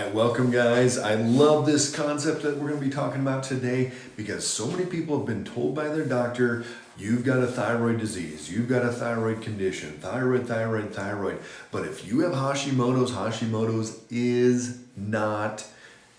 right, welcome guys. I love this concept that we're going to be talking about today because so many people have been told by their doctor, you've got a thyroid disease, you've got a thyroid condition, thyroid. But if you have Hashimoto's is not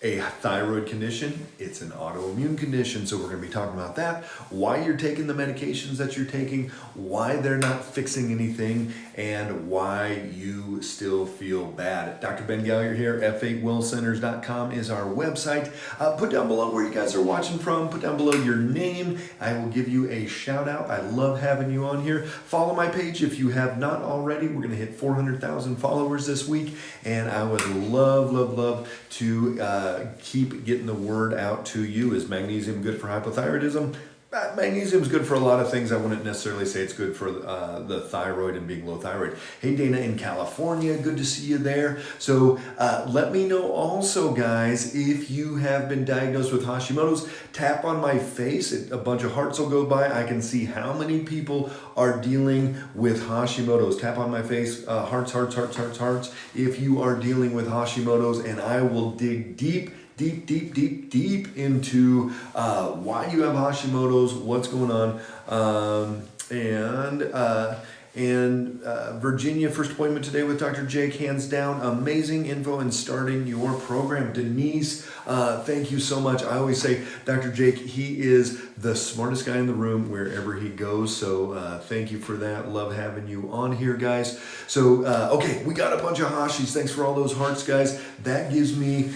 a thyroid condition, it's an autoimmune condition. So we're going to be talking about that, why you're taking the medications that you're taking, why they're not fixing anything, and why you still feel bad. Dr. Ben Gallagher here, f8wellcenters.com is our website. Put down below where you guys are watching from, put down below your name. I will give you a shout out. I love having you on here. Follow my page if you have not already. We're going to hit 400,000 followers this week, and I would love to keep getting the word out to you. Is magnesium good for hypothyroidism? Magnesium is good for a lot of things. I wouldn't necessarily say it's good for the thyroid and being low thyroid. Hey, Dana in California, good to see you there. So let me know also, guys, if you have been diagnosed with Hashimoto's. Tap on my face. A bunch of hearts will go by. I can see how many people are dealing with Hashimoto's. Tap on my face. Hearts. If you are dealing with Hashimoto's, and I will dig deep into why you have Hashimoto's, what's going on, and Virginia, first appointment today with Dr. Jake, hands down, amazing info in starting your program. Denise, thank you so much. I always say, Dr. Jake, he is the smartest guy in the room wherever he goes. So thank you for that. Love having you on here, guys. So, okay, we got a bunch of Hashis. Thanks for all those hearts, guys. That gives me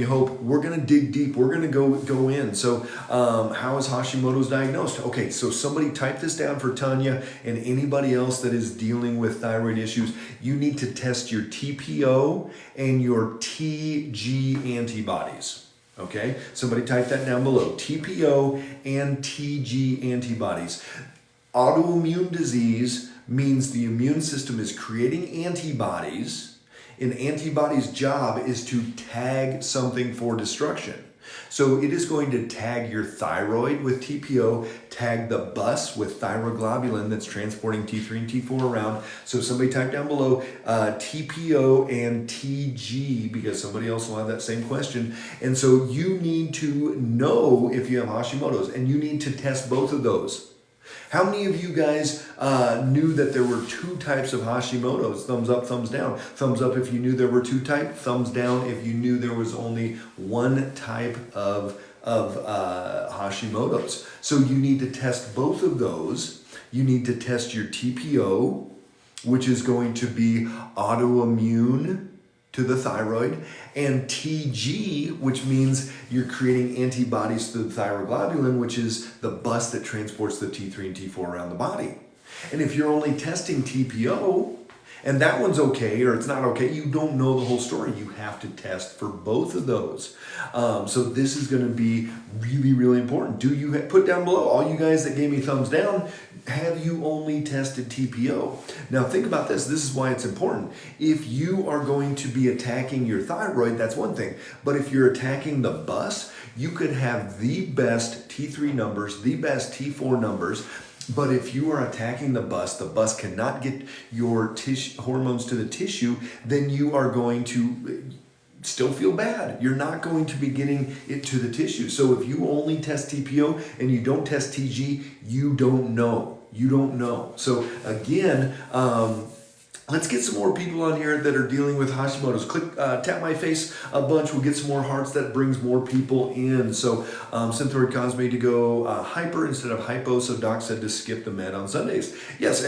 hope. We're going to dig deep. We're going to go in. So, how is Hashimoto's diagnosed? Okay, so somebody type this down for Tanya and anybody else that is dealing with thyroid issues. You need to test your TPO and your TG antibodies. Okay, somebody type that down below. TPO and TG antibodies. Autoimmune disease means the immune system is creating antibodies. An antibody's job is to tag something for destruction. So it is going to tag your thyroid with TPO, tag the bus with thyroglobulin that's transporting T3 and T4 around. So somebody type down below TPO and TG, because somebody else will have that same question. And so you need to know if you have Hashimoto's, and you need to test both of those. How many of you guys knew that there were two types of Hashimoto's? Thumbs up, thumbs down. Thumbs up if you knew there were two types. Thumbs down if you knew there was only one type of Hashimoto's. So you need to test both of those. You need to test your TPO, which is going to be autoimmune to the thyroid, and TG, which means you're creating antibodies to the thyroglobulin, which is the bus that transports the T3 and T4 around the body. And if you're only testing TPO, and that one's okay or it's not okay, you don't know the whole story. You have to test for both of those. So this is going to be really important. Do you put down below, all you guys that gave me thumbs down, have you only tested TPO? Now think about this. This is why it's important. If you are going to be attacking your thyroid, that's one thing. But if you're attacking the bus, you could have the best T3 numbers, the best T4 numbers. But if you are attacking the bus cannot get your hormones to the tissue, then you are going to still feel bad. You're not going to be getting it to the tissue. So if you only test TPO and you don't test TG, you don't know. You don't know. So again, let's get some more people on here that are dealing with Hashimoto's. Click, tap my face a bunch. We'll get some more hearts. That brings more people in. So Thyroid caused me to go hyper instead of hypo. So doc said to skip the med on Sundays. Yes,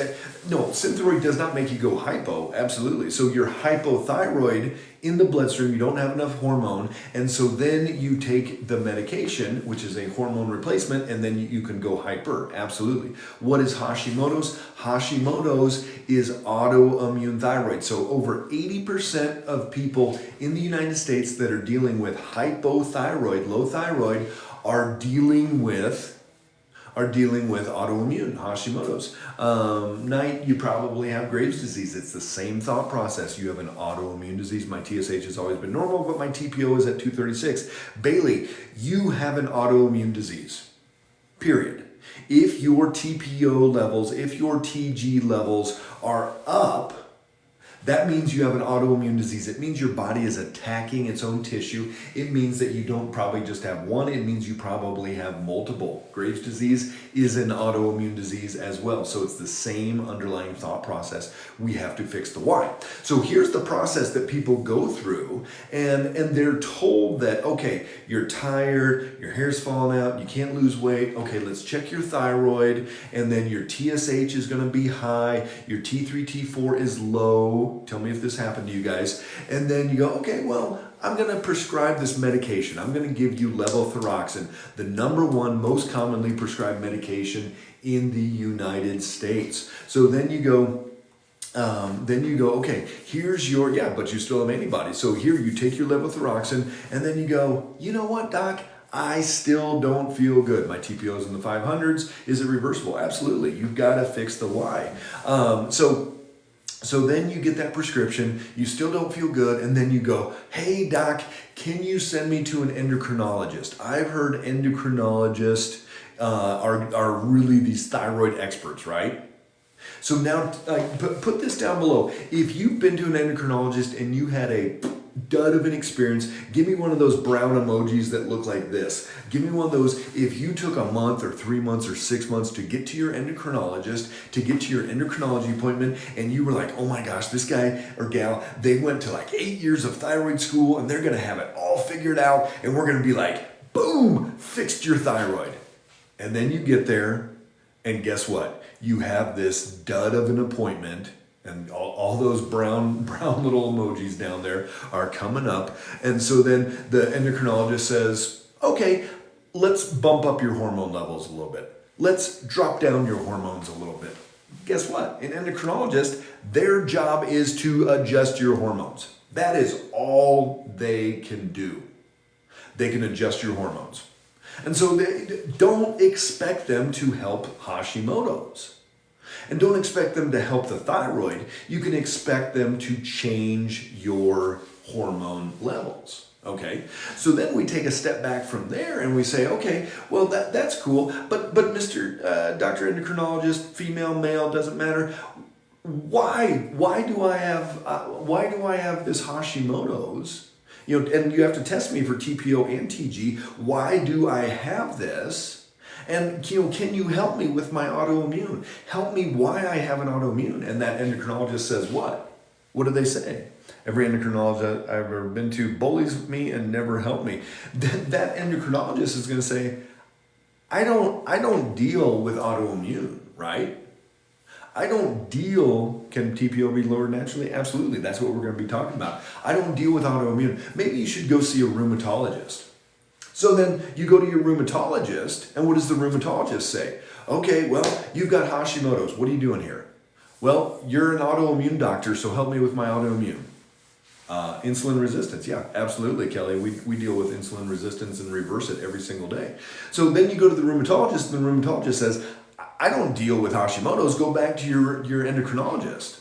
no, Thyroid does not make you go hypo. Absolutely. So you're hypothyroid in the bloodstream, you don't have enough hormone, and so then you take the medication, which is a hormone replacement, and then you can go hyper. Absolutely. What is Hashimoto's? Hashimoto's is autoimmune thyroid. So over 80% of people in the United States that are dealing with hypothyroid, low thyroid, are dealing with autoimmune Hashimoto's. Night, you probably have Graves' disease. It's the same thought process. You have an autoimmune disease. My TSH has always been normal, but my TPO is at 236. Bailey, you have an autoimmune disease, period. If your TPO levels, if your TG levels are up, That means you have an autoimmune disease. It means your body is attacking its own tissue. It means that you don't probably just have one. It means you probably have multiple. Graves' disease is an autoimmune disease as well. So it's the same underlying thought process. We have to fix the why. So here's the process that people go through, and they're told that, okay, you're tired, your hair's falling out, you can't lose weight. Okay, let's check your thyroid, and then your TSH is going to be high, your T3, T4 is low. Tell me if this happened to you guys. And then you go, okay, well, I'm going to prescribe this medication. I'm going to give you levothyroxine, the #1 most commonly prescribed medication in the United States. So then you go, okay, here's your, but you still have antibodies. So here you take your levothyroxine, and then you go, you know what, doc? I still don't feel good. My TPO's in the 500s. Is it reversible? Absolutely. You've got to fix the why. So then you get that prescription, you still don't feel good, and then you go, hey doc, can you send me to an endocrinologist? I've heard endocrinologists are really these thyroid experts, right? So now put this down below. If you've been to an endocrinologist and you had a dud of an experience, give me one of those brown emojis that look like this. Give me one of those. If you took a month or 3 months or 6 months to get to your endocrinologist, to get to your endocrinology appointment, and you were like, oh my gosh, this guy or gal, they went to like 8 years of thyroid school and they're going to have it all figured out, and we're going to be like, boom, fixed your thyroid. And then you get there, and guess what? You have this dud of an appointment, and all those brown little emojis down there are coming up. And so then the endocrinologist says, okay, let's bump up your hormone levels a little bit. Let's drop down your hormones a little bit. Guess what? An endocrinologist, their job is to adjust your hormones. That is all they can do. They can adjust your hormones. And so don't expect them to help Hashimoto's. And don't expect them to help the thyroid. You can expect them to change your hormone levels. Okay, so then we take a step back from there and we say, okay, well that's cool, but Mr. Dr. Endocrinologist, female, male, doesn't matter. Why do I have this Hashimoto's? And you have to test me for TPO and TG. Why do I have this? And can you help me with my autoimmune? Help me why I have an autoimmune. And that endocrinologist says what? What do they say? Every endocrinologist I've ever been to bullies me and never helped me. That endocrinologist is going to say, I don't deal with autoimmune, right? I don't deal, can TPO be lowered naturally? Absolutely, that's what we're going to be talking about. I don't deal with autoimmune. Maybe you should go see a rheumatologist. So then you go to your rheumatologist, and what does the rheumatologist say? Okay, well, you've got Hashimoto's. What are you doing here? Well, you're an autoimmune doctor, so help me with my autoimmune. Insulin resistance, yeah, absolutely, Kelly. We deal with insulin resistance and reverse it every single day. So then you go to the rheumatologist, and the rheumatologist says, I don't deal with Hashimoto's. Go back to your endocrinologist.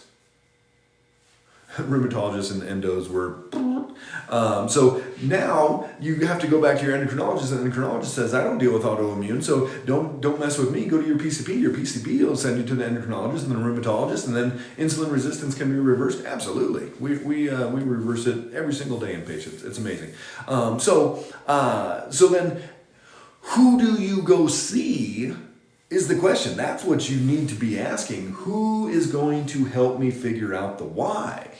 Rheumatologists and endos were... so now you have to go back to your endocrinologist, and the endocrinologist says, I don't deal with autoimmune, so don't mess with me. Go to your PCP. Your PCP will send you to the endocrinologist and the rheumatologist, and then insulin resistance can be reversed. Absolutely. We reverse it every single day in patients. It's amazing. So then who do you go see is the question. That's what you need to be asking. Who is going to help me figure out the why?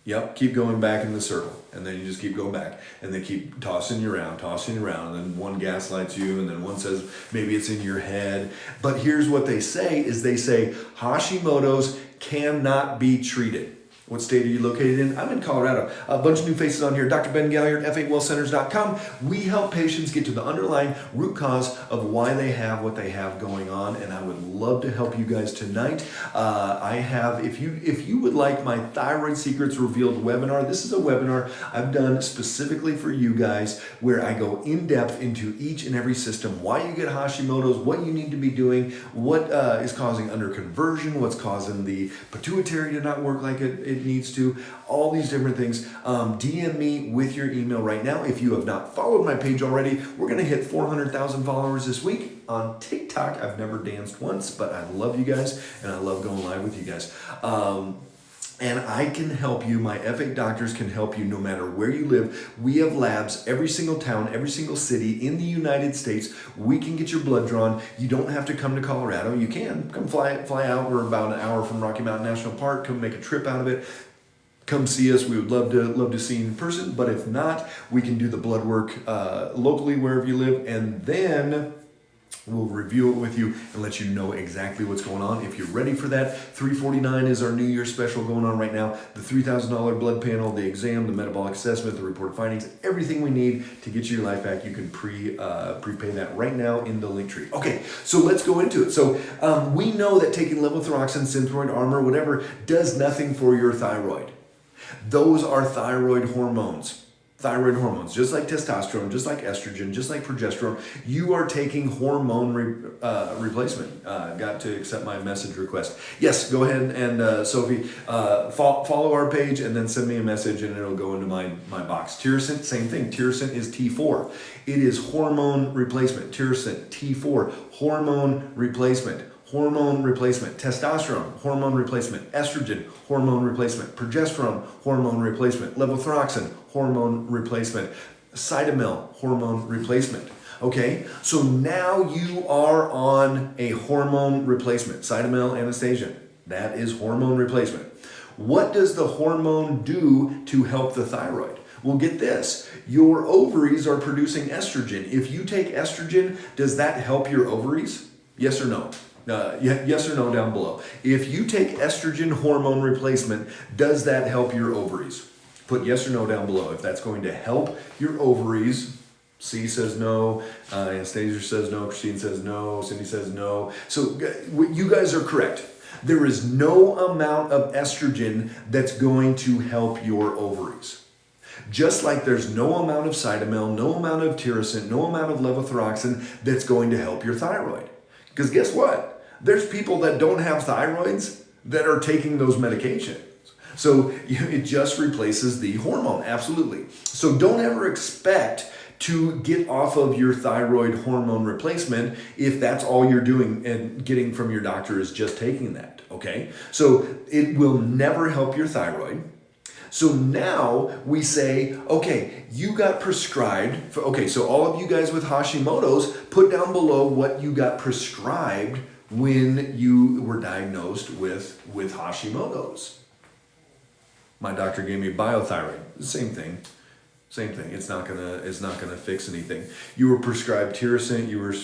Yep, keep going back in the circle. And then you just keep going back. And they keep tossing you around. And then one gaslights you, and then one says maybe it's in your head. But here's what they say, is they say Hashimoto's cannot be treated. What state are you located in? I'm in Colorado. A bunch of new faces on here. Dr. Ben Galliard, F8wellcenters.com. We help patients get to the underlying root cause of why they have what they have going on, and I would love to help you guys tonight. I have, if you would like my Thyroid Secrets Revealed webinar, this is a webinar I've done specifically for you guys where I go in depth into each and every system, why you get Hashimoto's, what you need to be doing, what is causing underconversion, what's causing the pituitary to not work like it needs to, all these different things. DM me with your email right now. If you have not followed my page already, we're going to hit 400,000 followers this week on TikTok. I've never danced once, but I love you guys, and I love going live with you guys. And I can help you. My F8 doctors can help you no matter where you live. We have labs every single town, every single city in the United States. We can get your blood drawn. You don't have to come to Colorado. You can come fly out. We're about an hour from Rocky Mountain National Park. Come make a trip out of it. Come see us. We would love to see you in person. But if not, we can do the blood work locally wherever you live, and then we'll review it with you and let you know exactly what's going on. If you're ready for that, $349 is our New Year's special going on right now. The $3,000 blood panel, the exam, the metabolic assessment, the reported findings, everything we need to get you your life back. You can prepay that right now in the link tree. Okay, so let's go into it. So we know that taking levothyroxine, Synthroid, Armor, whatever, does nothing for your thyroid. Those are thyroid hormones. Thyroid hormones, just like testosterone, just like estrogen, just like progesterone. You are taking hormone replacement. Got to accept my message request. Yes, go ahead and Sophie, follow our page and then send me a message and it'll go into my box. Tyrosine, same thing. Tyrosine is T4. It is hormone replacement. Tyrosine, T4, hormone replacement. Hormone replacement, testosterone, hormone replacement, estrogen, hormone replacement, progesterone, hormone replacement, levothyroxine, hormone replacement, cytomel, hormone replacement. Okay, so now you are on a hormone replacement, cytomel, Anastasia. That is hormone replacement. What does the hormone do to help the thyroid? Well, get this. Your ovaries are producing estrogen. If you take estrogen, does that help your ovaries? Yes or no? Yes or no down below. If you take estrogen hormone replacement, does that help your ovaries? Put yes or no down below. If that's going to help your ovaries, C says no, Anastasia says no, Christine says no, Cindy says no. So you guys are correct. There is no amount of estrogen that's going to help your ovaries. Just like there's no amount of cytomel, no amount of tyrosine, no amount of levothyroxine that's going to help your thyroid. Because guess what? There's people that don't have thyroids that are taking those medications. So it just replaces the hormone, absolutely. So don't ever expect to get off of your thyroid hormone replacement if that's all you're doing and getting from your doctor is just taking that, okay? So it will never help your thyroid. So now we say, okay, you got prescribed, so all of you guys with Hashimoto's, put down below what you got prescribed when you were diagnosed with Hashimoto's. My doctor gave me biothyroid, same thing. It's not gonna fix anything. You were prescribed tyrosine. You were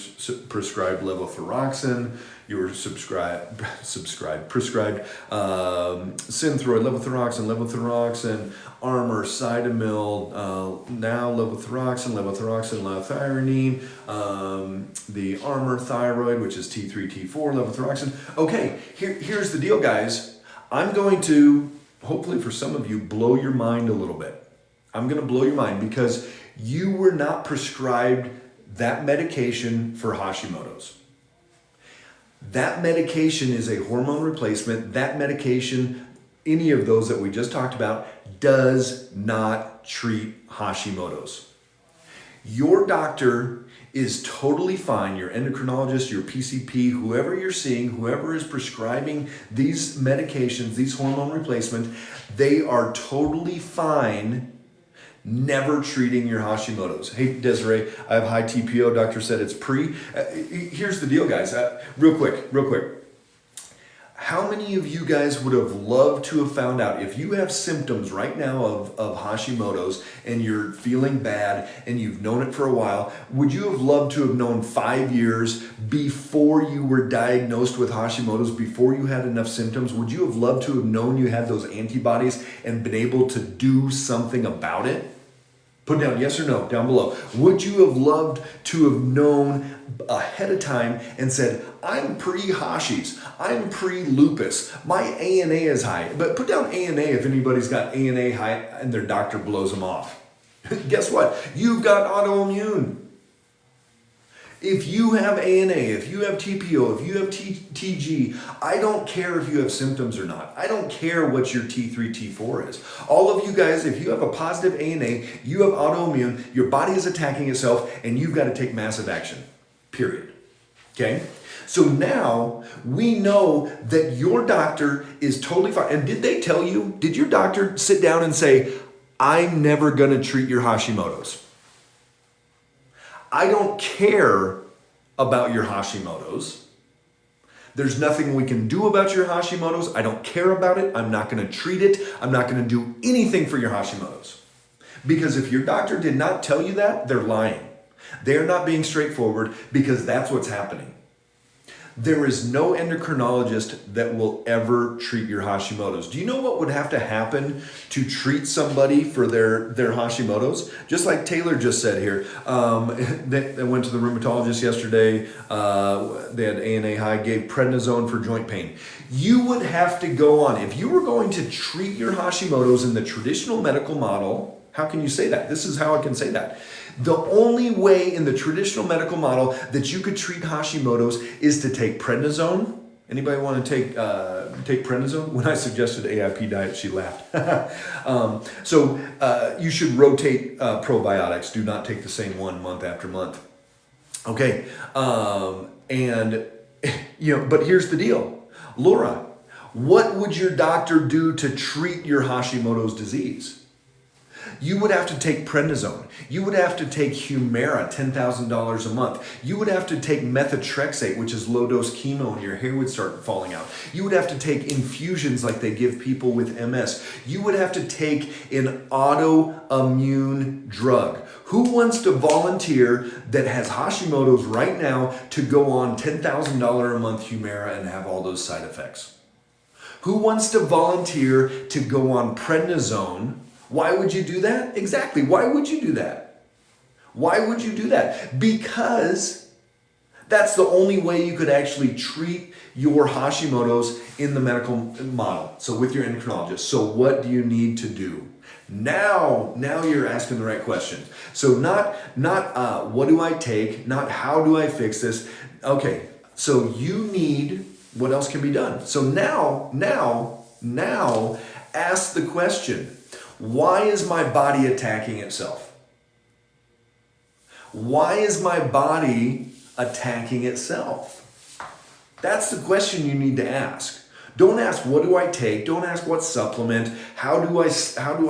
prescribed levothyroxine. You were prescribed Synthroid, levothyroxine, Armor, cytomel. Now levothyroxine, liothyronine, the Armor thyroid, which is T3, T4, levothyroxine. Okay, here's the deal, guys. I'm going to, hopefully for some of you, blow your mind a little bit. I'm going to blow your mind because you were not prescribed that medication for Hashimoto's. That medication is a hormone replacement. That medication, any of those that we just talked about, does not treat Hashimoto's. Your doctor is totally fine. Your endocrinologist, your PCP, whoever you're seeing, whoever is prescribing these medications, these hormone replacements, they are totally fine never treating your Hashimoto's. Hey, Desiree, I have high TPO. Doctor said it's pre. Here's the deal, guys. Real quick. How many of you guys would have loved to have found out if you have symptoms right now of Hashimoto's and you're feeling bad and you've known it for a while, would you have loved to have known 5 years before you were diagnosed with Hashimoto's, before you had enough symptoms? Would you have loved to have known you had those antibodies and been able to do something about it? Put down yes or no down below. Would you have loved to have known ahead of time and said, I'm pre-Hashi's, I'm pre-lupus, my ANA is high. But put down ANA if anybody's got ANA high and their doctor blows them off. Guess what? You've got autoimmune. If you have ANA, if you have TPO, if you have TG, I don't care if you have symptoms or not. I don't care what your T3, T4 is. All of you guys, if you have a positive ANA, you have autoimmune, your body is attacking itself, and you've got to take massive action, period. Okay? So now we know that your doctor is totally fine. And did they tell you, did your doctor sit down and say, I'm never going to treat your Hashimoto's? I don't care about your Hashimoto's. There's nothing we can do about your Hashimoto's. I don't care about it. I'm not going to treat it. I'm not going to do anything for your Hashimoto's. Because if your doctor did not tell you that, they're lying. They're not being straightforward because that's what's happening. There is no endocrinologist that will ever treat your Hashimoto's. Do you know what would have to happen to treat somebody for their Hashimoto's? Just like Taylor just said here, they went to the rheumatologist yesterday. They had ANA high, gave prednisone for joint pain. You would have to go on, if you were going to treat your Hashimoto's in the traditional medical model. How can you say that? This is how I can say that. The only way in the traditional medical model that you could treat Hashimoto's is to take prednisone. Anybody want to take prednisone? When I suggested AIP diet, she laughed. So you should rotate probiotics. Do not take the same one month after month. Okay, and but here's the deal, Laura. What would your doctor do to treat your Hashimoto's disease? You would have to take prednisone. You would have to take Humira, $10,000 a month. You would have to take methotrexate, which is low-dose chemo, and your hair would start falling out. You would have to take infusions like they give people with MS. You would have to take an autoimmune drug. Who wants to volunteer that has Hashimoto's right now to go on $10,000 a month Humira and have all those side effects? Who wants to volunteer to go on prednisone? Why would you do that? Exactly. Why would you do that? Why would you do that? Because that's the only way you could actually treat your Hashimoto's in the medical model. So with your endocrinologist. So what do you need to do? Now you're asking the right questions. So not what do I take? Not how do I fix this? Okay. So you need, what else can be done? So now ask the question. Why is my body attacking itself? Why is my body attacking itself? That's the question you need to ask. Don't ask what do I take? Don't ask what supplement. How do I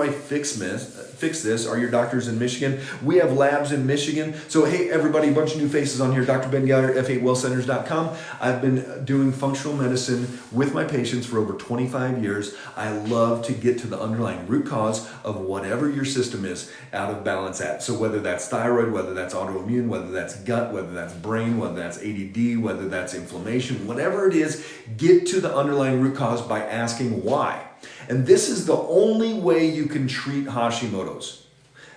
fix this? Are your doctors in Michigan? We have labs in Michigan. So hey everybody, a bunch of new faces on here. Dr. Ben Geyer, F8wellcenters.com. I've been doing functional medicine with my patients for over 25 years. I love to get to the underlying root cause of whatever your system is out of balance at. So whether that's thyroid, whether that's autoimmune, whether that's gut, whether that's brain, whether that's ADD, whether that's inflammation, whatever it is, get to the underlying root cause by asking why. And this is the only way you can treat Hashimoto's.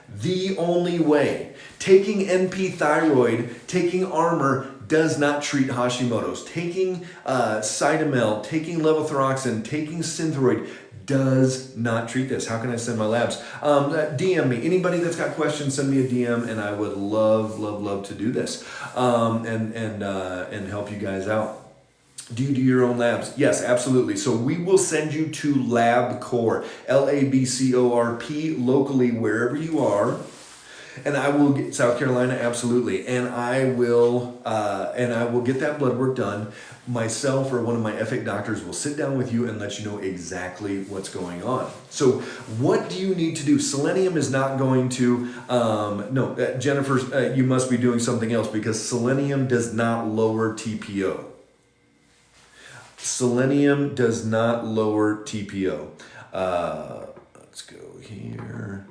The only way. Taking NP thyroid, taking Armour does not treat Hashimoto's. Taking Cytomel, taking levothyroxine, taking Synthroid does not treat this. How can I send my labs? DM me. Anybody that's got questions, send me a DM, and I would love to do this and help you guys out. Do you do your own labs? Yes, absolutely. So we will send you to LabCorp, LabCorp, locally, wherever you are. And I will get South Carolina, absolutely. And I will get that blood work done. Myself or one of my F8 doctors will sit down with you and let you know exactly what's going on. So what do you need to do? Selenium is not going to, Jennifer, you must be doing something else because selenium does not lower TPO. Selenium does not lower TPO. Let's go here.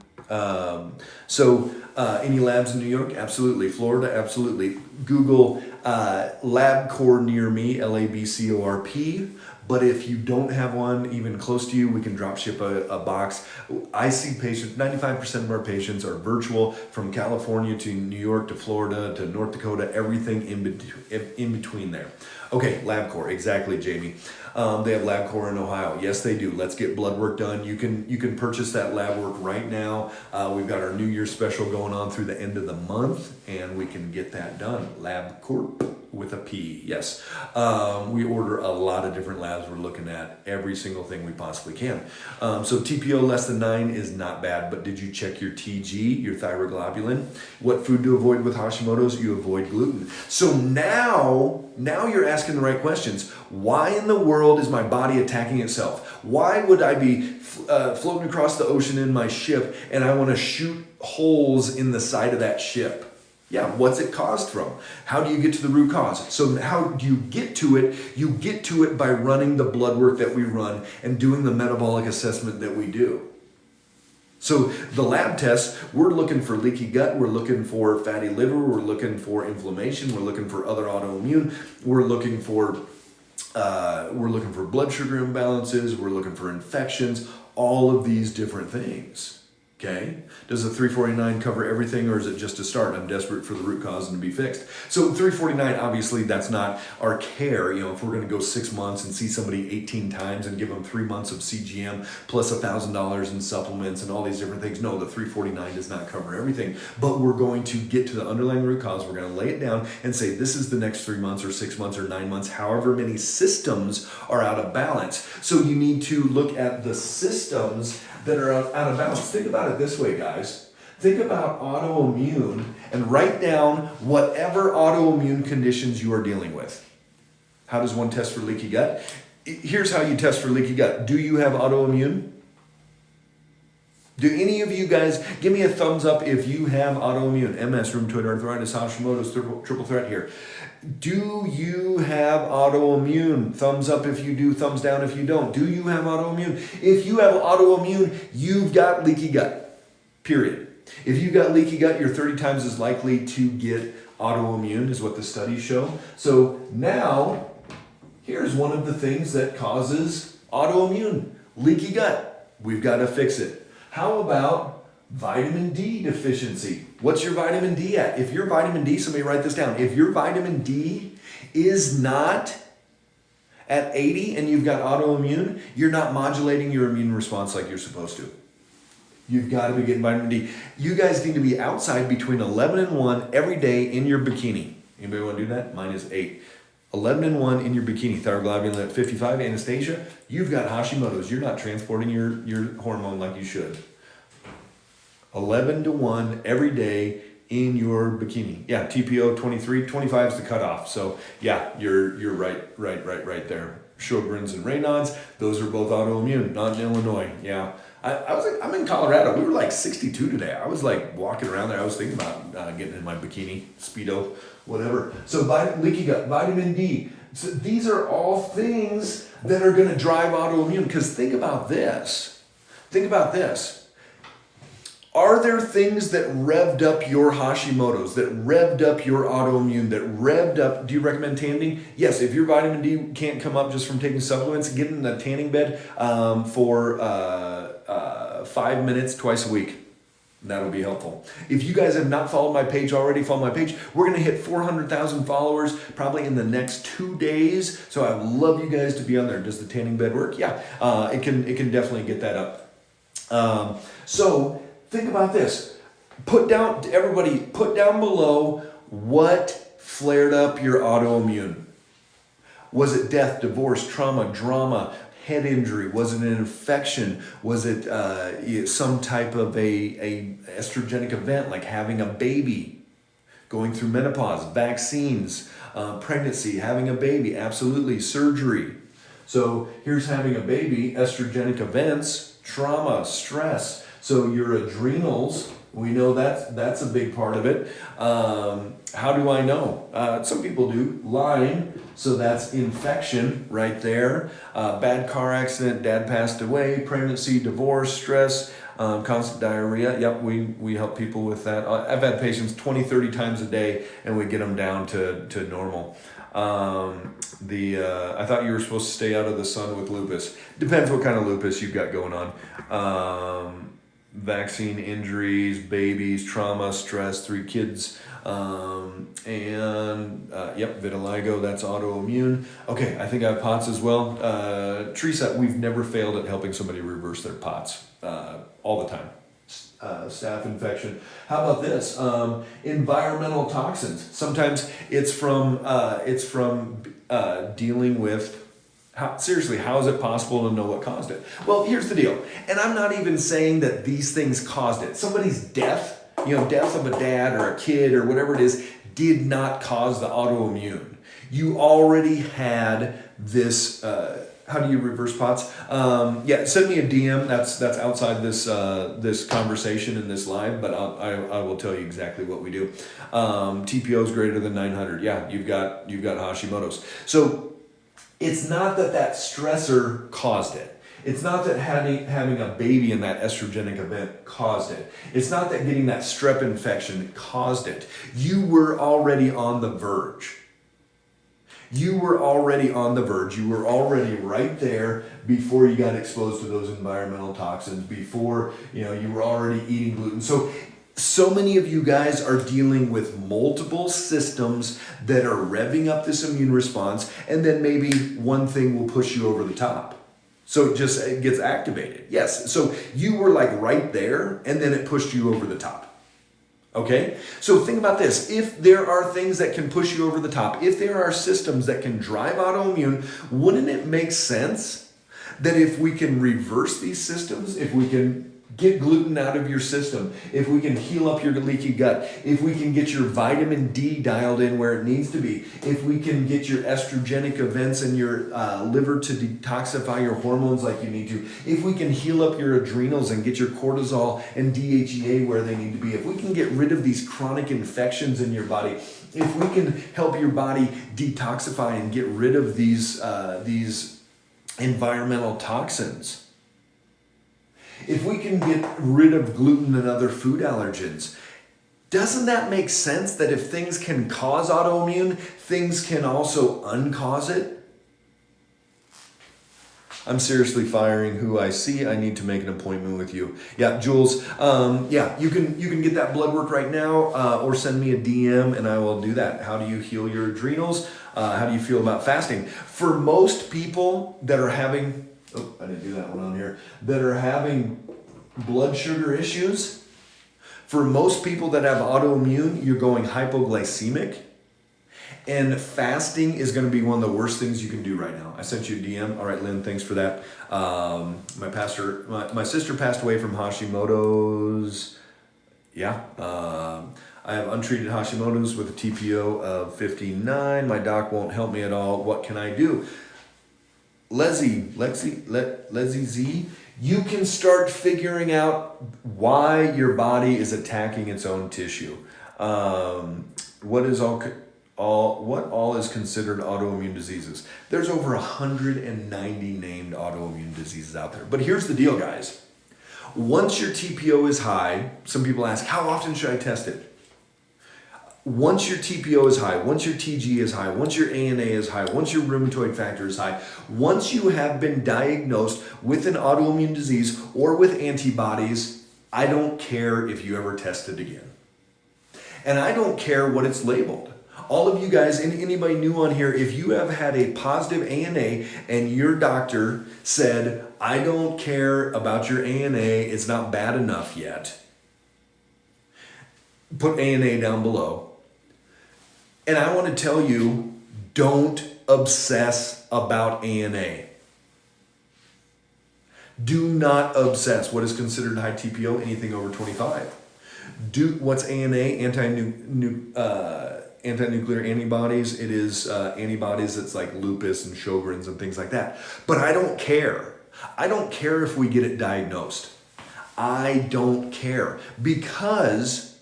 Any labs in New York? Absolutely. Florida? Absolutely. Google LabCorp near me, LabCorp. But if you don't have one even close to you, we can drop ship a box. I see patients, 95% of our patients are virtual from California to New York to Florida to North Dakota, everything in between there. Okay, LabCorp, exactly, Jamie. They have LabCorp in Ohio. Yes, they do. Let's get blood work done. You can purchase that lab work right now. We've got our New Year's special going on through the end of the month, and we can get that done. LabCorp. with a P, yes. We order a lot of different labs. We're looking at every single thing we possibly can. So TPO less than 9 is not bad, but did you check your TG, your thyroglobulin? What food to avoid with Hashimoto's? You avoid gluten. So now you're asking the right questions. Why in the world is my body attacking itself? Why would I be floating across the ocean in my ship and I want to shoot holes in the side of that ship? Yeah, what's it caused from? How do you get to the root cause? So how do you get to it? You get to it by running the blood work that we run and doing the metabolic assessment that we do. So the lab tests, we're looking for leaky gut, we're looking for fatty liver, we're looking for inflammation, we're looking for other autoimmune, we're looking for blood sugar imbalances, we're looking for infections, all of these different things. Okay, does the 349 cover everything, or is it just a start? I'm desperate for the root cause and to be fixed. So 349, obviously, that's not our care. You know, if we're going to go 6 months and see somebody 18 times and give them 3 months of CGM plus $1,000 in supplements and all these different things, no, the 349 does not cover everything. But we're going to get to the underlying root cause. We're going to lay it down and say this is the next 3 months or 6 months or 9 months, however many systems are out of balance. So you need to look at the systems that are out of balance. Think about it this way, guys. Think about autoimmune and write down whatever autoimmune conditions you are dealing with. How does one test for leaky gut? Here's how you test for leaky gut. Do you have autoimmune? Do any of you guys, give me a thumbs up if you have autoimmune, MS, rheumatoid arthritis, Hashimoto's, triple threat here. Do you have autoimmune? Thumbs up if you do, thumbs down if you don't. Do you have autoimmune? If you have autoimmune, you've got leaky gut, period. If you've got leaky gut, you're 30 times as likely to get autoimmune, is what the studies show. So now, here's one of the things that causes autoimmune, leaky gut. We've got to fix it. How about vitamin D deficiency? What's your vitamin D at? If your vitamin D, somebody write this down. If your vitamin D is not at 80 and you've got autoimmune, you're not modulating your immune response like you're supposed to. You've got to be getting vitamin D. You guys need to be outside between 11 and 1 every day in your bikini. Anybody want to do that? Mine is 8. 11 and 1 in your bikini. Thyroglobulin at 55. Anastasia, you've got Hashimoto's. You're not transporting your hormone like you should. 11 to 1 every day in your bikini. Yeah, TPO 23, 25 is the cutoff. So yeah, you're right there. Sjogren's and Raynaud's, those are both autoimmune, not in Illinois. Yeah. I'm in Colorado. We were like 62 today. I was like walking around there. I was thinking about getting in my bikini, Speedo, whatever. So leaky gut, vitamin D. So these are all things that are going to drive autoimmune. Because think about this. Are there things that revved up your Hashimoto's, that revved up your autoimmune, that revved up, do you recommend tanning? Yes, if your vitamin D can't come up just from taking supplements, get in a tanning bed for 5 minutes twice a week. That'll be helpful. If you guys have not followed my page already, follow my page. We're going to hit 400,000 followers probably in the next 2 days. So I would love you guys to be on there. Does the tanning bed work? Yeah, it can definitely get that up. So think about this. Put down below what flared up your autoimmune. Was it death, divorce, trauma, drama, head injury? Was it an infection? Was it some type of a estrogenic event like having a baby, going through menopause, vaccines, pregnancy, having a baby, absolutely, surgery. So here's having a baby, estrogenic events, trauma, stress. So your adrenals, we know that's a big part of it. How do I know? Some people do. Lyme, so that's infection right there. Bad car accident, dad passed away, pregnancy, divorce, stress, constant diarrhea. Yep, we help people with that. I've had patients 20, 30 times a day, and we get them down to normal. I thought you were supposed to stay out of the sun with lupus. Depends what kind of lupus you've got going on. Vaccine, injuries, babies, trauma, stress, 3 kids, vitiligo, that's autoimmune. Okay, I think I have POTS as well. Teresa, we've never failed at helping somebody reverse their POTS all the time. staph infection. How about this? Environmental toxins. Sometimes it's from dealing with. Seriously, how is it possible to know what caused it? Well, here's the deal. And I'm not even saying that these things caused it. Somebody's death, death of a dad or a kid or whatever it is, did not cause the autoimmune. You already had this, how do you reverse POTS? Yeah, send me a DM. That's outside this conversation in this live, but I will tell you exactly what we do. TPO is greater than 900. Yeah, you've got Hashimoto's. So it's not that stressor caused it. It's not that having a baby in that estrogenic event caused it. It's not that getting that strep infection caused it. You were already on the verge. You were already on the verge. You were already right there before you got exposed to those environmental toxins, before you were already eating gluten. So many of you guys are dealing with multiple systems that are revving up this immune response, and then maybe one thing will push you over the top. So it gets activated. Yes, so you were like right there, and then it pushed you over the top. Okay? So think about this. If there are things that can push you over the top, if there are systems that can drive autoimmune, wouldn't it make sense that if we can reverse these systems, if we can get gluten out of your system, if we can heal up your leaky gut, if we can get your vitamin D dialed in where it needs to be, if we can get your estrogenic events in your liver to detoxify your hormones like you need to, if we can heal up your adrenals and get your cortisol and DHEA where they need to be, if we can get rid of these chronic infections in your body, if we can help your body detoxify and get rid of these environmental toxins, if we can get rid of gluten and other food allergens, doesn't that make sense that if things can cause autoimmune, things can also uncause it? I'm seriously firing who I see. I need to make an appointment with you. Yeah, Jules. You can get that blood work right now, or send me a DM and I will do that. How do you heal your adrenals? How do you feel about fasting? For most people that are having, I didn't do that one on here, that are having blood sugar issues, for most people that have autoimmune, you're going hypoglycemic. And fasting is going to be one of the worst things you can do right now. I sent you a DM. All right, Lynn, thanks for that. My sister passed away from Hashimoto's. Yeah. I have untreated Hashimoto's with a TPO of 59. My doc won't help me at all. What can I do? Leslie Z, you can start figuring out why your body is attacking its own tissue. What all is considered autoimmune diseases? There's over 190 named autoimmune diseases out there. But here's the deal, guys. Once your TPO is high, some people ask, how often should I test it? Once your TPO is high, once your TG is high, once your ANA is high, once your rheumatoid factor is high, once you have been diagnosed with an autoimmune disease or with antibodies, I don't care if you ever test it again. And I don't care what it's labeled. All of you guys, and anybody new on here, if you have had a positive ANA and your doctor said, I don't care about your ANA, it's not bad enough yet, put ANA down below. And I want to tell you, don't obsess about ANA. Do not obsess. What is considered high TPO? Anything over 25. What's ANA? Anti-nuclear antibodies. It is antibodies that's like lupus and Sjogren's and things like that. But I don't care. I don't care if we get it diagnosed. I don't care, because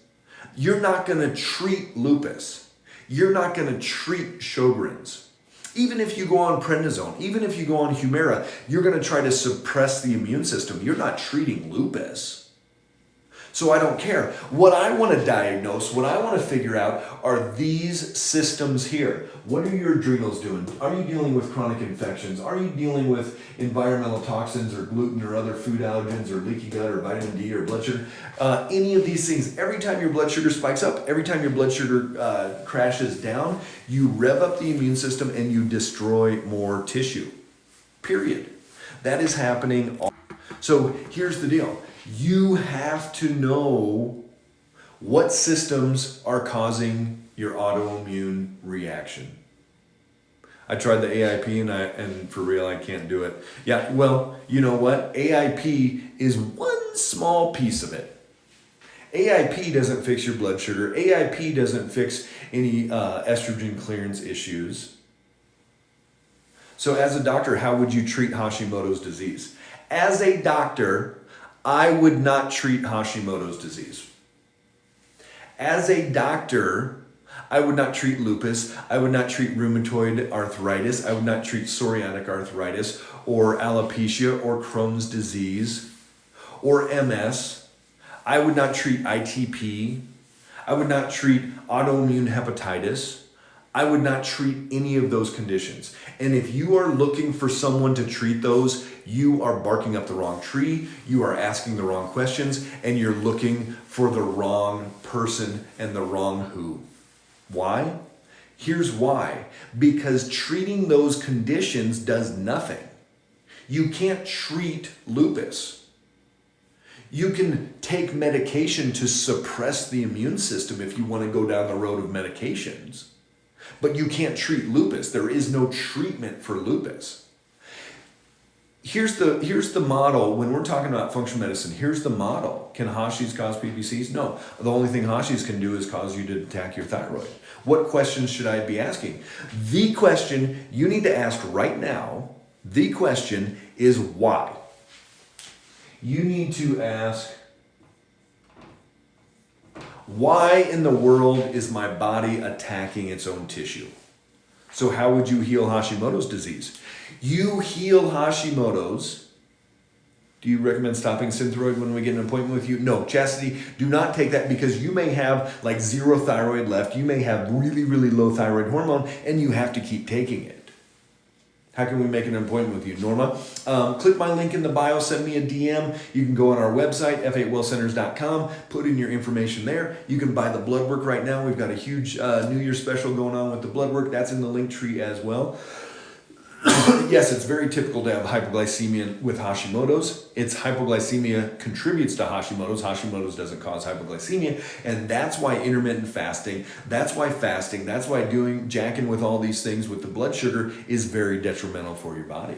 you're not going to treat lupus. You're not going to treat Sjogren's. Even if you go on prednisone, even if you go on Humira, you're going to try to suppress the immune system. You're not treating lupus. So I don't care. What I want to diagnose, what I want to figure out are these systems here. What are your adrenals doing? Are you dealing with chronic infections? Are you dealing with environmental toxins or gluten or other food allergens or leaky gut or vitamin D or blood sugar? Any of these things, every time your blood sugar spikes up, every time your blood sugar crashes down, you rev up the immune system and you destroy more tissue. Period. That is happening. So here's the deal. You have to know what systems are causing your autoimmune reaction. I tried the AIP and for real, I can't do it. Yeah, well, you know what? AIP is one small piece of it. AIP doesn't fix your blood sugar. AIP doesn't fix any estrogen clearance issues. So as a doctor, how would you treat Hashimoto's disease? As a doctor, I would not treat Hashimoto's disease. As a doctor, I would not treat lupus. I would not treat rheumatoid arthritis. I would not treat psoriatic arthritis or alopecia or Crohn's disease or MS. I would not treat ITP. I would not treat autoimmune hepatitis. I would not treat any of those conditions. And if you are looking for someone to treat those, you are barking up the wrong tree, you are asking the wrong questions, and you're looking for the wrong person and the wrong who. Why? Here's why. Because treating those conditions does nothing. You can't treat lupus. You can take medication to suppress the immune system if you want to go down the road of medications. But you can't treat lupus. There is no treatment for lupus. Here's the model. When we're talking about functional medicine, here's the model. Can Hashis cause PPCs? No. The only thing Hashis can do is cause you to attack your thyroid. What questions should I be asking? The question you need to ask right now, the question is why. You need to ask, why in the world is my body attacking its own tissue? So how would you heal Hashimoto's disease? You heal Hashimoto's. Do you recommend stopping Synthroid when we get an appointment with you? No, Chastity, do not take that because you may have like zero thyroid left. You may have really, really low thyroid hormone and you have to keep taking it. How can we make an appointment with you, Norma? Click my link in the bio, send me a DM. You can go on our website, f8wellcenters.com, put in your information there. You can buy the blood work right now. We've got a huge New Year special going on with the blood work. That's in the link tree as well. Yes, it's very typical to have hypoglycemia with Hashimoto's. It's hypoglycemia contributes to Hashimoto's. Hashimoto's doesn't cause hypoglycemia. And that's why intermittent fasting, that's why doing jacking with all these things with the blood sugar is very detrimental for your body.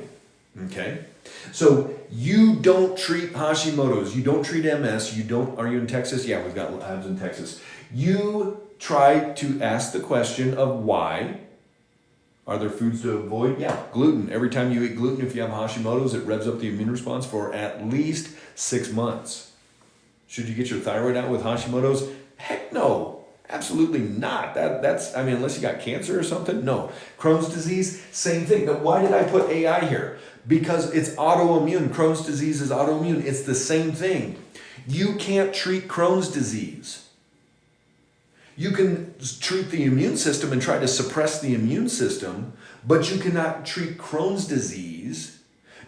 Okay? So you don't treat Hashimoto's. You don't treat MS. Are you in Texas? Yeah, we've got labs in Texas. You try to ask the question of why. Are there foods to avoid? Yeah, gluten. Every time you eat gluten, if you have Hashimoto's, it revs up the immune response for at least 6 months. Should you get your thyroid out with Hashimoto's? Heck no, absolutely not. That's unless you got cancer or something, no. Crohn's disease, same thing. Now, why did I put AI here? Because it's autoimmune. Crohn's disease is autoimmune. It's the same thing. You can't treat Crohn's disease. You can treat the immune system and try to suppress the immune system, but you cannot treat Crohn's disease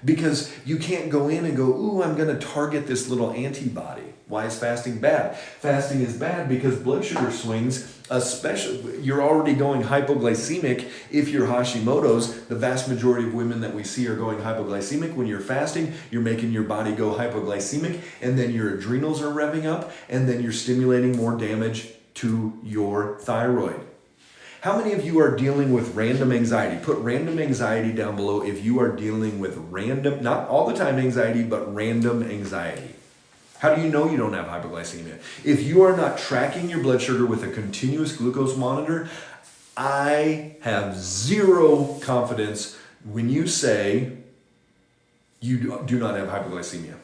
because you can't go in and go, ooh, I'm going to target this little antibody. Why is fasting bad? Fasting is bad because blood sugar swings, especially, you're already going hypoglycemic if you're Hashimoto's. The vast majority of women that we see are going hypoglycemic. When you're fasting, you're making your body go hypoglycemic, and then your adrenals are revving up, and then you're stimulating more damage to your thyroid. How many of you are dealing with random anxiety? Put random anxiety down below if you are dealing with random, not all the time anxiety, but random anxiety. How do you know you don't have hypoglycemia? If you are not tracking your blood sugar with a continuous glucose monitor, I have zero confidence when you say you do not have hypoglycemia.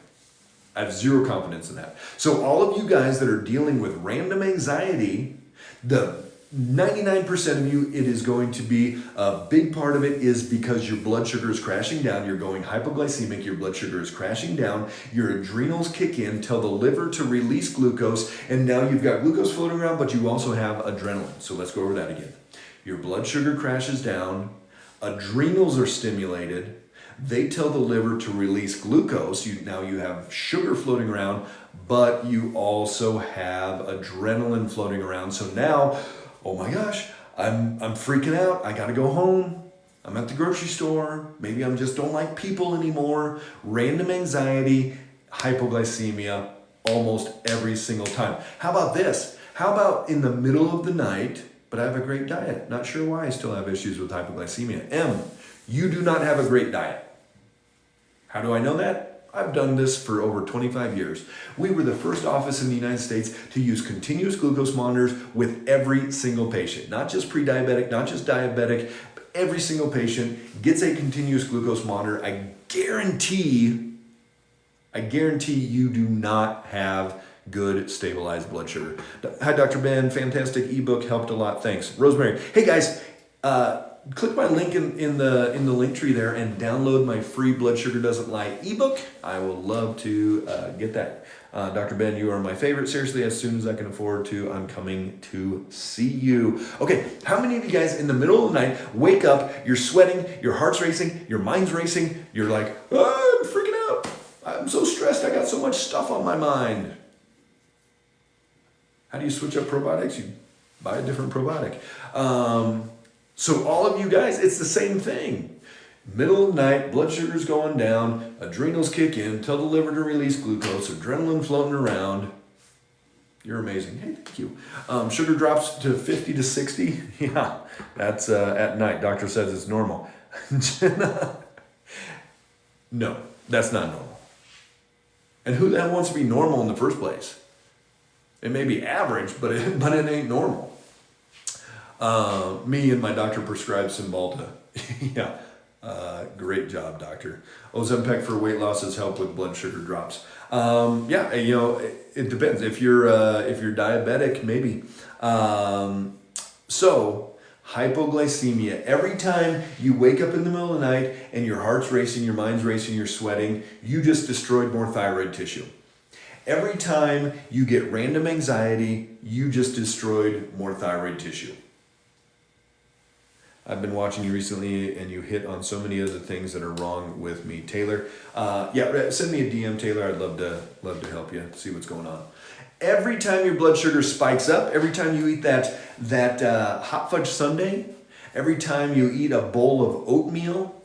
I have zero confidence in that. So all of you guys that are dealing with random anxiety, the 99% of you, it is going to be a big part of it is because your blood sugar is crashing down. You're going hypoglycemic. Your blood sugar is crashing down. Your adrenals kick in, tell the liver to release glucose. And now you've got glucose floating around, but you also have adrenaline. So let's go over that again. Your blood sugar crashes down. Adrenals are stimulated. They tell the liver to release glucose. Now you have sugar floating around, but you also have adrenaline floating around. So now, oh my gosh, I'm freaking out. I got to go home. I'm at the grocery store. Maybe I just don't like people anymore. Random anxiety, hypoglycemia almost every single time. How about this? How about in the middle of the night, but I have a great diet. Not sure why I still have issues with hypoglycemia. M, you do not have a great diet. How do I know that? I've done this for over 25 years. We were the first office in the United States to use continuous glucose monitors with every single patient. Not just pre-diabetic, not just diabetic, but every single patient gets a continuous glucose monitor. I guarantee you do not have good stabilized blood sugar. Hi, Dr. Ben. Fantastic ebook, helped a lot. Thanks. Rosemary. Hey guys, click my link in the link tree there and download my free Blood Sugar Doesn't Lie ebook. I will love to get that. Dr. Ben, you are my favorite. Seriously, as soon as I can afford to, I'm coming to see you. Okay, how many of you guys in the middle of the night wake up, you're sweating, your heart's racing, your mind's racing, you're like, oh, I'm freaking out. I'm so stressed, I got so much stuff on my mind. How do you switch up probiotics? You buy a different probiotic. So all of you guys, it's the same thing. Middle of the night, blood sugar's going down, adrenals kick in, tell the liver to release glucose, adrenaline floating around. You're amazing. Hey, thank you. Sugar drops to 50 to 60. Yeah, that's at night. Doctor says it's normal. No, that's not normal. And who the hell wants to be normal in the first place? It may be average, but it ain't normal. Me and my doctor prescribed Cymbalta. Yeah, great job, doctor. Ozempic for weight loss has helped with blood sugar drops. Yeah, you know, it depends. If you're diabetic, maybe. So hypoglycemia. Every time you wake up in the middle of the night and your heart's racing, your mind's racing, you're sweating, you just destroyed more thyroid tissue. Every time you get random anxiety, you just destroyed more thyroid tissue. I've been watching you recently and you hit on so many other things that are wrong with me. Taylor, yeah, send me a DM, Taylor. I'd love to help you, see what's going on. Every time your blood sugar spikes up, every time you eat that hot fudge sundae, every time you eat a bowl of oatmeal,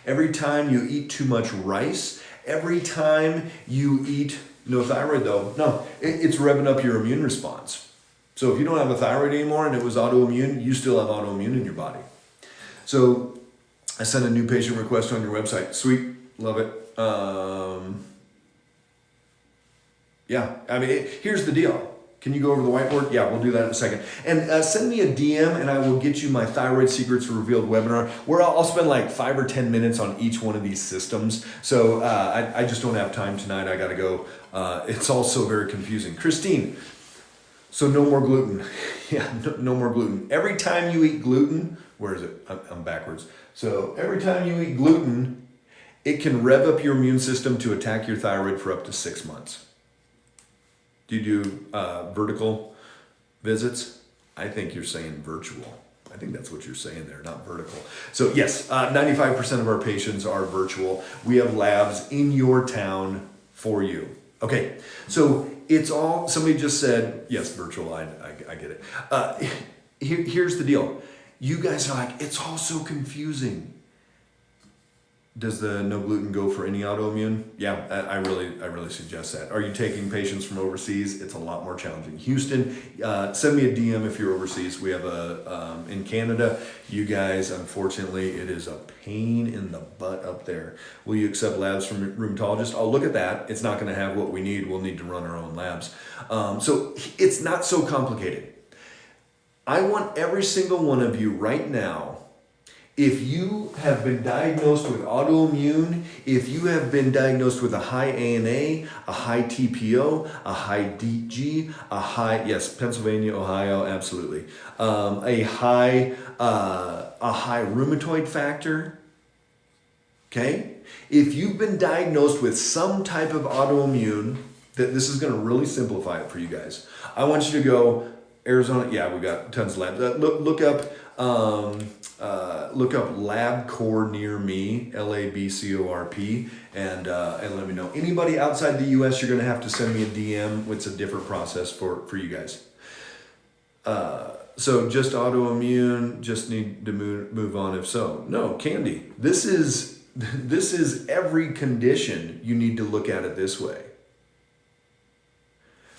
every time you eat too much rice, every time you eat, no thyroid though, no, it's revving up your immune response. So if you don't have a thyroid anymore and it was autoimmune, you still have autoimmune in your body. So I sent a new patient request on your website. Sweet, love it. Yeah, I mean, here's the deal. Can you go over the whiteboard? Yeah, we'll do that in a second. And send me a DM and I will get you my Thyroid Secrets Revealed webinar where I'll spend like 5 or 10 minutes on each one of these systems. So I just don't have time tonight. I got to go. It's all so very confusing. Christine, so no more gluten. Yeah, no more gluten. Every time you eat gluten, where is it? I'm backwards. So every time you eat gluten, it can rev up your immune system to attack your thyroid for up to 6 months. Do you do vertical visits? I think you're saying virtual. I think that's what you're saying there, not vertical. So yes, 95% of our patients are virtual. We have labs in your town for you. Okay, so it's all, somebody just said, yes, virtual, I get it. Here's the deal. You guys are like, it's all so confusing. Does the no gluten go for any autoimmune? Yeah, I really suggest that. Are you taking patients from overseas? It's a lot more challenging. Houston, send me a DM if you're overseas. We have in Canada, you guys, unfortunately, it is a pain in the butt up there. Will you accept labs from rheumatologists? I'll look at that. It's not gonna have what we need. We'll need to run our own labs. So it's not so complicated. I want every single one of you right now, if you have been diagnosed with autoimmune, if you have been diagnosed with a high ANA, a high TPO, a high DG, a high, yes, Pennsylvania, Ohio, absolutely, a high rheumatoid factor, okay? If you've been diagnosed with some type of autoimmune, this is gonna really simplify it for you guys. I want you to go, Arizona, yeah, we got tons of labs. Look up LabCorp near me, LabCorp, and let me know. Anybody outside the US, you're gonna have to send me a DM. It's a different process for you guys. So just autoimmune, just need to move on if so. No, Candy, this is every condition you need to look at it this way.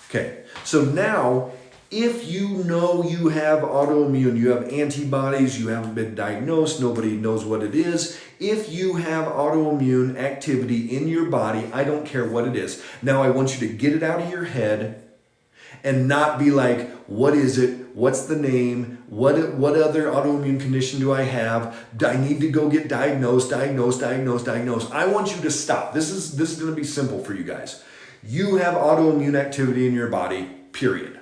Okay, so now if you know you have autoimmune, you have antibodies, you haven't been diagnosed, nobody knows what it is. If you have autoimmune activity in your body, I don't care what it is. Now I want you to get it out of your head and not be like, what is it? What's the name? What other autoimmune condition do I have? Do I need to go get diagnosed? I want you to stop. This is going to be simple for you guys. You have autoimmune activity in your body, period.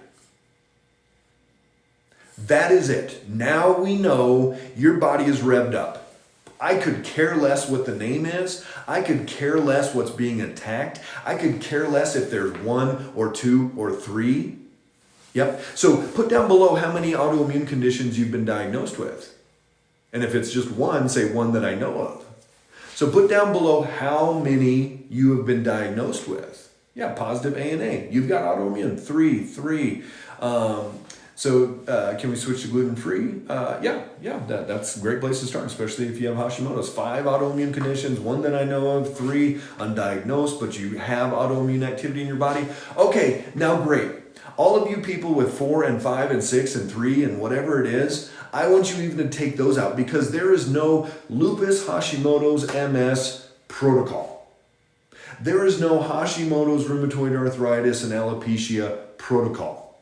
That is it. Now we know your body is revved up. I could care less what the name is. I could care less what's being attacked. I could care less if there's 1 or 2 or 3. Yep. So put down below how many autoimmune conditions you've been diagnosed with. And if it's just one, say one that I know of. So put down below how many you have been diagnosed with. Yeah, positive ANA. You've got autoimmune, 3. So can we switch to gluten-free? That's a great place to start, especially if you have Hashimoto's. 5 autoimmune conditions, 1 that I know of, 3 undiagnosed, but you have autoimmune activity in your body. Okay, now great. All of you people with 4 and 5 and 6 and 3 and whatever it is, I want you even to take those out because there is no lupus, Hashimoto's, MS protocol. There is no Hashimoto's, rheumatoid arthritis, and alopecia protocol.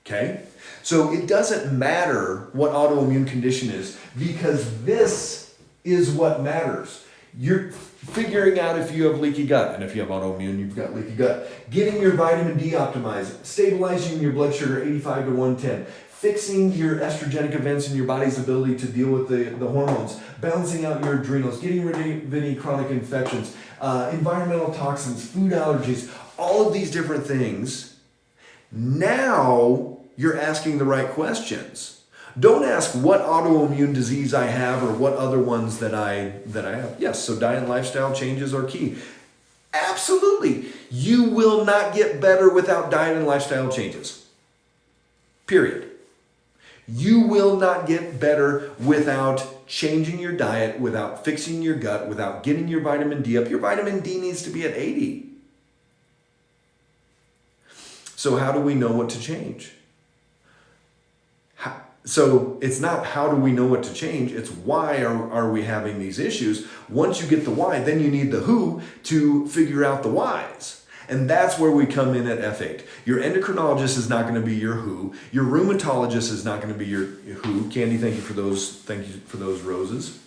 Okay? So it doesn't matter what autoimmune condition is because this is what matters. You're figuring out if you have leaky gut, and if you have autoimmune, you've got leaky gut. Getting your vitamin D optimized, stabilizing your blood sugar 85 to 110, fixing your estrogenic events in your body's ability to deal with the hormones, balancing out your adrenals, getting rid of any chronic infections, environmental toxins, food allergies, all of these different things. Now you're asking the right questions. Don't ask what autoimmune disease I have or what other ones that I have. Yes, so diet and lifestyle changes are key. Absolutely. You will not get better without diet and lifestyle changes. Period. You will not get better without changing your diet, without fixing your gut, without getting your vitamin D up. Your vitamin D needs to be at 80. So how do we know what to change? So it's not how do we know what to change, it's why are we having these issues. Once you get the why, then you need the who to figure out the whys. And that's where we come in at F8. Your endocrinologist is not going to be your who. Your rheumatologist is not going to be your who. Candy, thank you for those roses.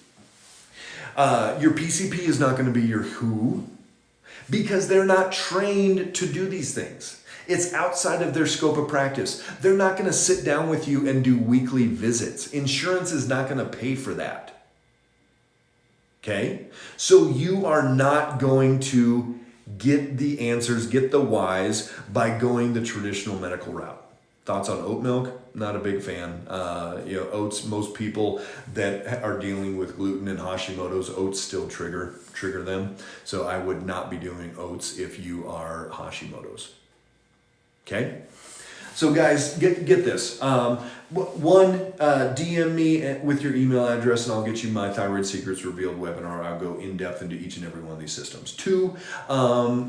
Your PCP is not going to be your who because they're not trained to do these things. It's outside of their scope of practice. They're not going to sit down with you and do weekly visits. Insurance is not going to pay for that. Okay? So you are not going to get the answers, get the whys by going the traditional medical route. Thoughts on oat milk? Not a big fan. Oats, most people that are dealing with gluten and Hashimoto's, oats still trigger them. So I would not be doing oats if you are Hashimoto's. Okay, so guys, get this. DM me with your email address and I'll get you my Thyroid Secrets Revealed webinar. I'll go in depth into each and every one of these systems. 2,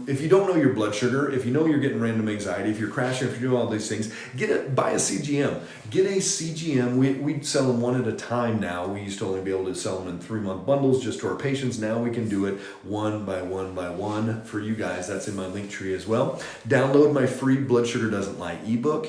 if you don't know your blood sugar, if you know you're getting random anxiety, if you're crashing, if you're doing all these things, buy a CGM. Get a CGM. We sell them one at a time now. We used to only be able to sell them in 3-month bundles just to our patients. Now we can do it one by one for you guys. That's in my link tree as well. Download my free Blood Sugar Doesn't Lie ebook.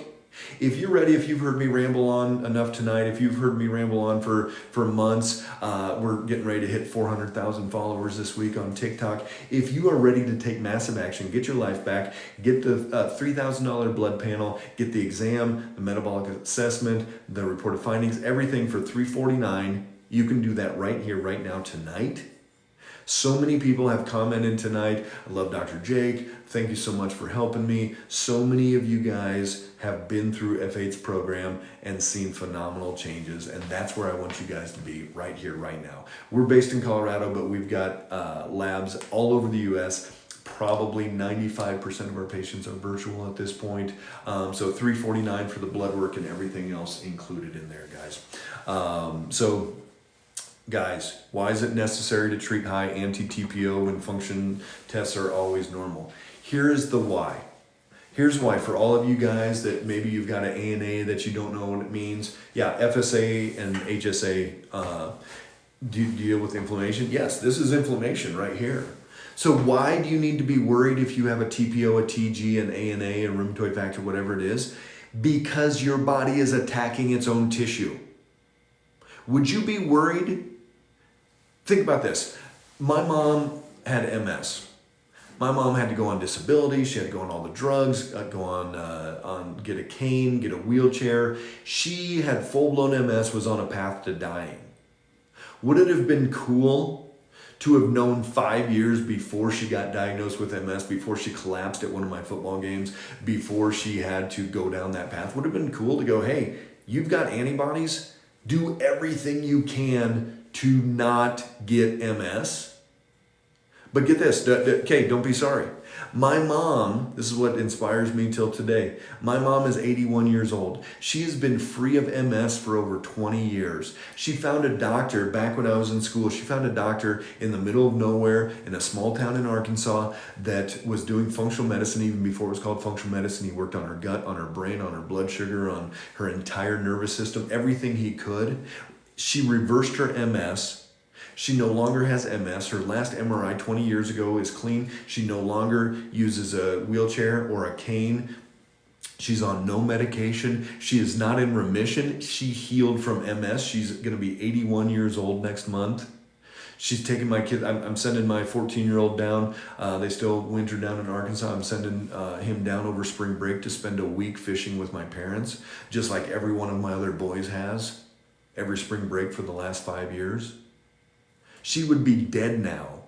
If you're ready, if you've heard me ramble on enough tonight, if you've heard me ramble on for months, we're getting ready to hit 400,000 followers this week on TikTok. If you are ready to take massive action, get your life back, get the $3,000 blood panel, get the exam, the metabolic assessment, the report of findings, everything for $349, you can do that right here, right now, tonight. So many people have commented tonight. I love Dr. Jake. Thank you so much for helping me. So many of you guys have been through F8's program and seen phenomenal changes. And that's where I want you guys to be right here, right now. We're based in Colorado, but we've got labs all over the U.S. Probably 95% of our patients are virtual at this point. So $349 for the blood work and everything else included in there, guys. Guys, why is it necessary to treat high anti-TPO when function tests are always normal? Here is the why. Here's why. For all of you guys that maybe you've got an ANA that you don't know what it means. Yeah, FSA and HSA do deal with inflammation. Yes, this is inflammation right here. So why do you need to be worried if you have a TPO, a TG, an ANA, a rheumatoid factor, whatever it is? Because your body is attacking its own tissue. Would you be worried? Think about this. My mom had MS. My mom had to go on disability. She had to go on all the drugs, go on get a cane, get a wheelchair. She had full-blown MS, was on a path to dying. Would it have been cool to have known 5 years before she got diagnosed with MS, before she collapsed at one of my football games, before she had to go down that path? Would it have been cool to go, hey, you've got antibodies, do everything you can to not get MS? But get this, okay, don't be sorry. My mom, this is what inspires me till today. My mom is 81 years old. She has been free of MS for over 20 years. She found a doctor back when I was in school. She found a doctor in the middle of nowhere in a small town in Arkansas that was doing functional medicine even before it was called functional medicine. He worked on her gut, on her brain, on her blood sugar, on her entire nervous system, everything he could. She reversed her MS. She no longer has MS. Her last MRI 20 years ago is clean. She no longer uses a wheelchair or a cane. She's on no medication. She is not in remission. She healed from MS. She's going to be 81 years old next month. She's taking my kid. I'm sending my 14-year-old down. They still winter down in Arkansas. I'm sending him down over spring break to spend a week fishing with my parents, just like every one of my other boys has, every spring break for the last 5 years. She would be dead now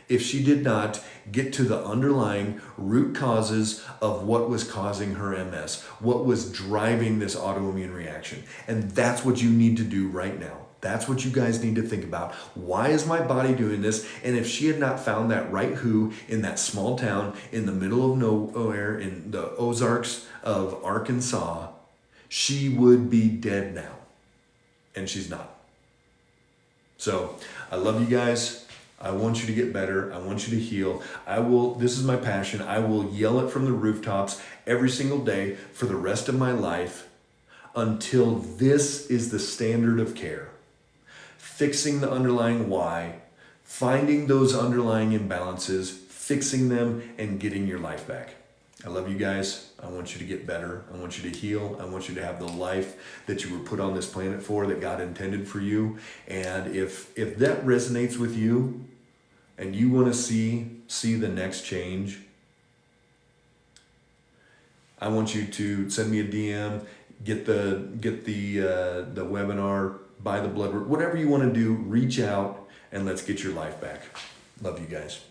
if she did not get to the underlying root causes of what was causing her MS, what was driving this autoimmune reaction. And that's what you need to do right now. That's what you guys need to think about. Why is my body doing this? And if she had not found that right who in that small town in the middle of nowhere in the Ozarks of Arkansas, she would be dead now. And she's not. So I love you guys. I want you to get better. I want you to heal. This is my passion. I will yell it from the rooftops every single day for the rest of my life until this is the standard of care. Fixing the underlying why, finding those underlying imbalances, fixing them, and getting your life back. I love you guys. I want you to get better. I want you to heal. I want you to have the life that you were put on this planet for, that God intended for you. And if that resonates with you and you want to see the next change, I want you to send me a DM, get the webinar, buy the blood work, whatever you want to do, reach out and let's get your life back. Love you guys.